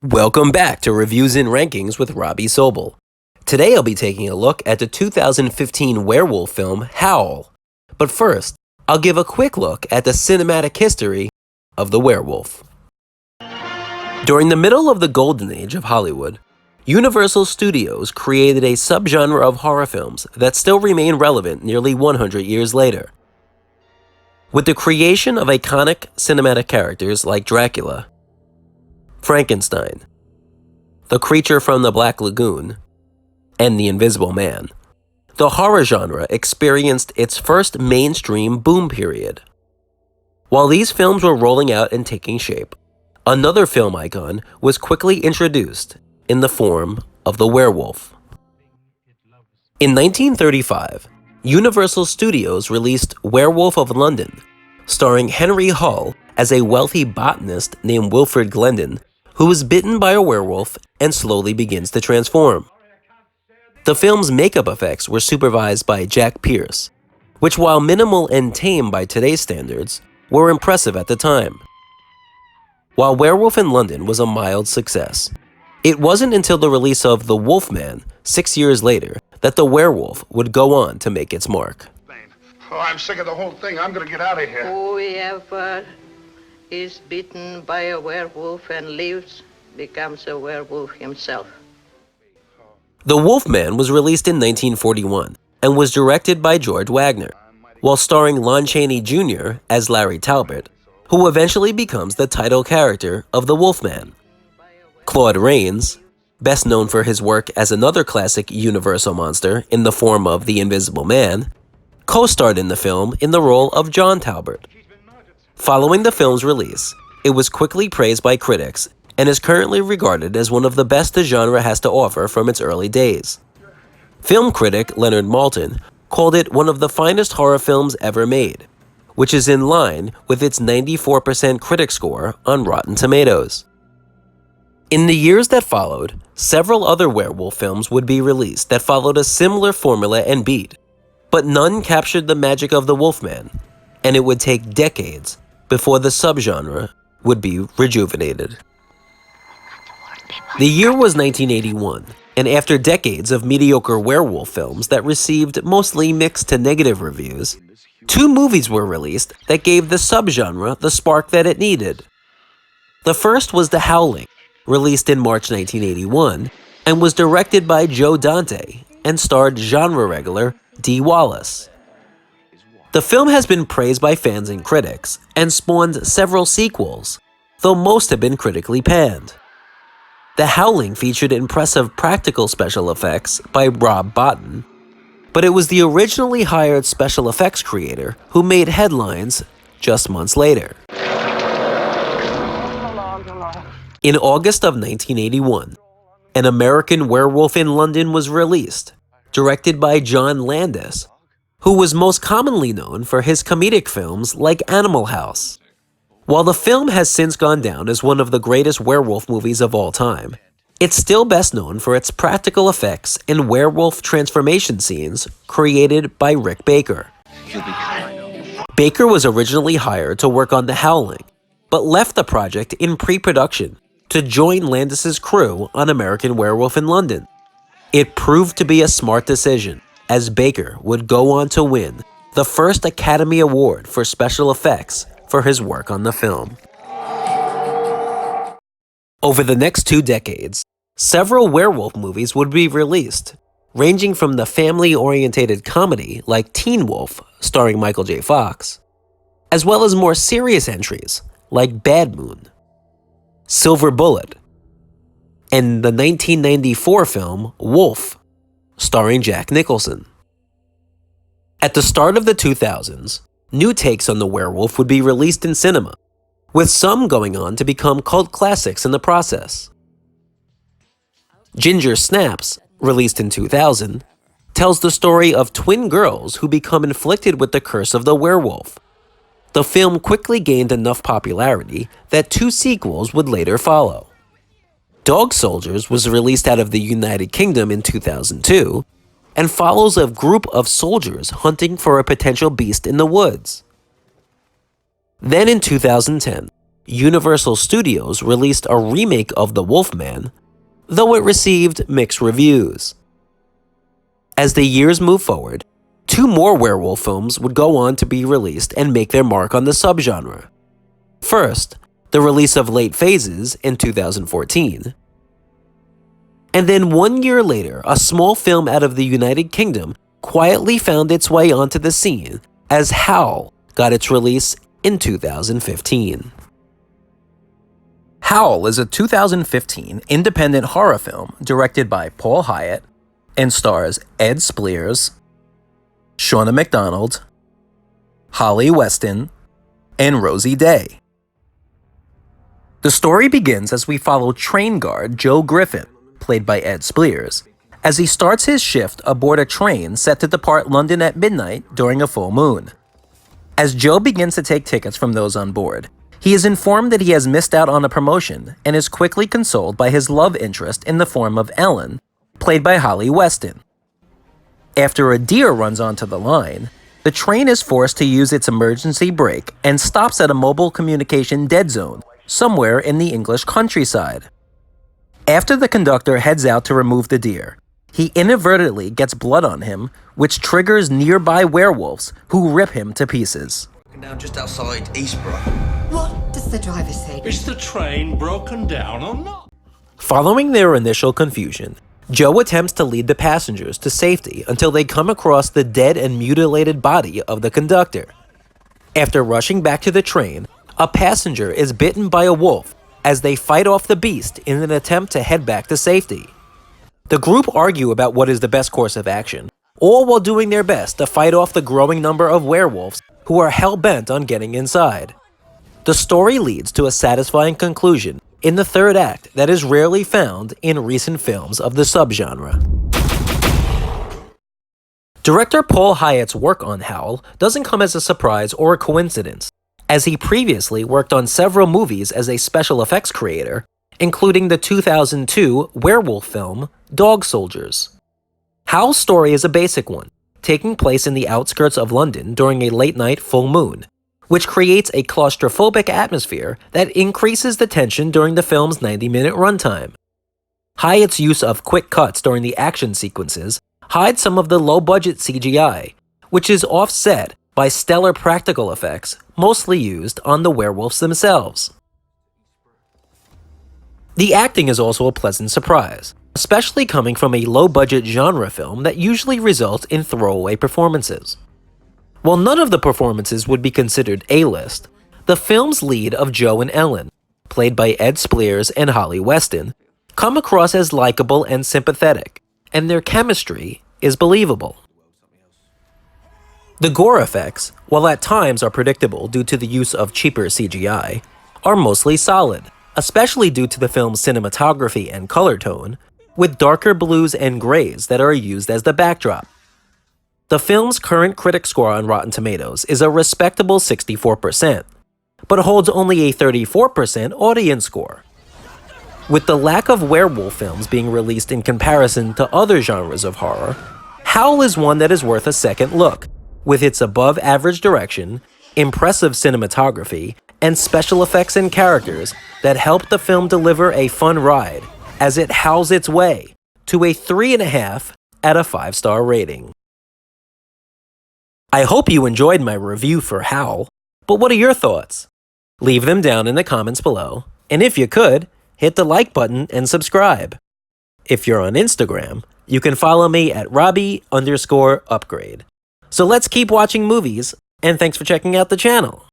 Welcome back to Reviews and Rankings with Robby Sobel. Today I'll be taking a look at the 2015 werewolf film Howl. But first, I'll give a quick look at the cinematic history of the werewolf. During the middle of the golden age of Hollywood, Universal Studios created a subgenre of horror films that still remain relevant nearly 100 years later. With the creation of iconic cinematic characters like Dracula, Frankenstein, the creature from the Black Lagoon, and the Invisible Man, the horror genre experienced its first mainstream boom period. While these films were rolling out and taking shape, another film icon was quickly introduced in the form of the werewolf. In 1935, Universal Studios released Werewolf of London, starring Henry Hull as a wealthy botanist named Wilfred Glendon, who is bitten by a werewolf and slowly begins to transform. The film's makeup effects were supervised by Jack Pierce, which, while minimal and tame by today's standards, were impressive at the time. While Werewolf in London was a mild success, it wasn't until the release of The Wolfman 6 years later that the werewolf would go on to make its mark. Oh, I'm sick of the whole thing. I'm gonna get out of here. Whoever is bitten by a werewolf and lives becomes a werewolf himself. The Wolfman was released in 1941 and was directed by George Wagner, while starring Lon Chaney Jr. as Larry Talbot, who eventually becomes the title character of the Wolfman. Claude Rains, best known for his work as another classic Universal monster in the form of the Invisible Man, co-starred in the film in the role of John Talbot. Following the film's release, it was quickly praised by critics and is currently regarded as one of the best the genre has to offer from its early days. Film critic Leonard Maltin called it one of the finest horror films ever made, which is in line with its 94% critic score on Rotten Tomatoes. In the years that followed, several other werewolf films would be released that followed a similar formula and beat, but none captured the magic of the Wolfman, and it would take decades before the subgenre would be rejuvenated. The year was 1981, and after decades of mediocre werewolf films that received mostly mixed to negative reviews, two movies were released that gave the subgenre the spark that it needed. The first was The Howling, released in March 1981, and was directed by Joe Dante and starred genre regular Dee Wallace. The film has been praised by fans and critics and spawned several sequels, though most have been critically panned. The Howling featured impressive practical special effects by Rob Bottin, but it was the originally hired special effects creator who made headlines just months later. In August of 1981, An American Werewolf in London was released, directed by John Landis, who was most commonly known for his comedic films like Animal House. While the film has since gone down as one of the greatest werewolf movies of all time, it's still best known for its practical effects and werewolf transformation scenes created by Rick Baker. Baker was originally hired to work on The Howling, but left the project in pre-production to join Landis's crew on American Werewolf in London. It proved to be a smart decision, as Baker would go on to win the first Academy Award for special effects for his work on the film. Over the next 2 decades, several werewolf movies would be released, ranging from the family-oriented comedy like Teen Wolf, starring Michael J. Fox, as well as more serious entries like Bad Moon, Silver Bullet, and the 1994 film Wolf, starring Jack Nicholson. At the start of the 2000s, new takes on the werewolf would be released in cinema, with some going on to become cult classics in the process. Ginger Snaps, released in 2000, tells the story of twin girls who become inflicted with the curse of the werewolf. The film quickly gained enough popularity that 2 sequels would later follow. Dog Soldiers was released out of the United Kingdom in 2002 and follows a group of soldiers hunting for a potential beast in the woods. Then in 2010, Universal Studios released a remake of The Wolfman, though it received mixed reviews. As the years move forward, 2 more werewolf films would go on to be released and make their mark on the subgenre. First, the release of Late Phases in 2014. And then 1 year later, a small film out of the United Kingdom quietly found its way onto the scene as Howl got its release in 2015. Howl is a 2015 independent horror film directed by Paul Hyett and stars Ed Spleers, Shauna MacDonald, Weston, and Rosie. The story begins as we follow train guard Joe Griffin, played by Ed Spleers, as he starts his shift aboard a train set to depart London at midnight during a full moon. As Joe begins to take tickets from those on board, he is informed that he has missed out on a promotion and is quickly consoled by his love interest in the form of Ellen, played by Weston. After a deer runs onto the line, the train is forced to use its emergency brake and stops at a mobile communication dead zone somewhere in the English countryside. After the conductor heads out to remove the deer, he inadvertently gets blood on him, which triggers nearby werewolves who rip him to pieces. Down just outside Eastborough. What does the driver say? Is the train broken down or not? Following their initial confusion, Joe attempts to lead the passengers to safety until they come across the dead and mutilated body of the conductor. After rushing back to the train, a passenger is bitten by a wolf as they fight off the beast in an attempt to head back to safety. The group argue about what is the best course of action, all while doing their best to fight off the growing number of werewolves who are hell-bent on getting inside. The story leads to a satisfying conclusion in the third act that is rarely found in recent films of the subgenre. Director Paul Hyett's work on Howl doesn't come as a surprise or a coincidence, as he previously worked on several movies as a special effects creator, including the 2002 werewolf film Dog Soldiers. Howl's story is a basic one, taking place in the outskirts of London during a late-night full moon, which creates a claustrophobic atmosphere that increases the tension during the film's 90-minute runtime. Hyett's use of quick cuts during the action sequences hides some of the low-budget CGI, which is offset by stellar practical effects mostly used on the werewolves themselves. The acting is also a pleasant surprise, especially coming from a low-budget genre film that usually results in throwaway performances. While none of the performances would be considered A-list, the film's lead of Joe and Ellen, played by Ed Spleers and Weston, come across as likable and sympathetic, and their chemistry is believable. The gore effects, while at times are predictable due to the use of cheaper CGI, are mostly solid, especially due to the film's cinematography and color tone, with darker blues and grays that are used as the backdrop. The film's current critic score on Rotten Tomatoes is a respectable 64%, but holds only a 34% audience score. With the lack of werewolf films being released in comparison to other genres of horror, Howl is one that is worth a second look, with its above-average direction, impressive cinematography, and special effects and characters that help the film deliver a fun ride as it howls its way to a 3.5 out of 5-star rating. I hope you enjoyed my review for Howl, but what are your thoughts? Leave them down in the comments below, and if you could, hit the like button and subscribe. If you're on Instagram, you can follow me at Robby_upgrade. So let's keep watching movies, and thanks for checking out the channel.